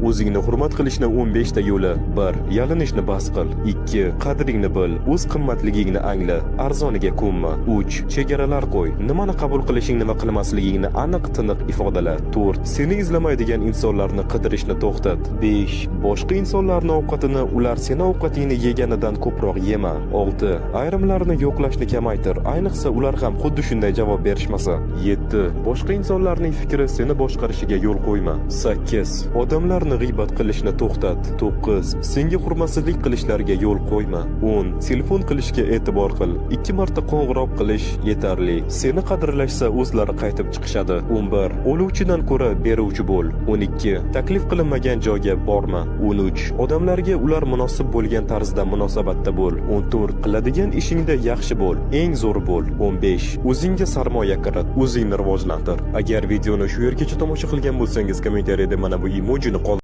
O'zingni hurmat qilishni 15 ta yo'li. 1. Yalinishni bas qil. 2. Qadringni bil. O'z qimmatligingni angla. Arzoniga ko'nma. 3. Chegaralar qo'y. Nimani qabul qilishingni va qilmasligingni aniq-tiniq ifodala. 4. Seni izlamaydigan insonlarni qidirishni to'xtat. 5. Boshqa insonlarning ovqatini ular seni ovqatingni yeganidan ko'proq yema. 6. Ayrimlarni yo'qlashni kamaytir, ayniqsa ular ham xuddi shunday javob berishmasa. 7. Boshqa insonlarning fikri seni boshqarishiga yo'l qo'yma. 8. Odamlarni g'iybat qilishni to'xtat. 9. Senga hurmatsizlik qilishlariga yo'l qo'yma. 10. Telefon qilishga e'tibor qil. 2 marta qo'ng'iroq qilish yetarli. Seni qadrlashsa o'zlari qaytib chiqishadi. 11. Oluvchidan ko'ra beruvchi bo'l. 12. Taklif qilinmagan joyga borma. 13. Odamlarga ular munosib bo'lgan tarzda munosabatda bo'l. 14. Qiladigan ishingda yaxshi bo'l, eng zo'ri bo'l. 15. O'zingga sarmoya kirit, o'zingni rivojlantir. Agar videoni shu yergacha tomosha qilgan bo'lsangiz, kommentariyada mana bu emojini qoldiring.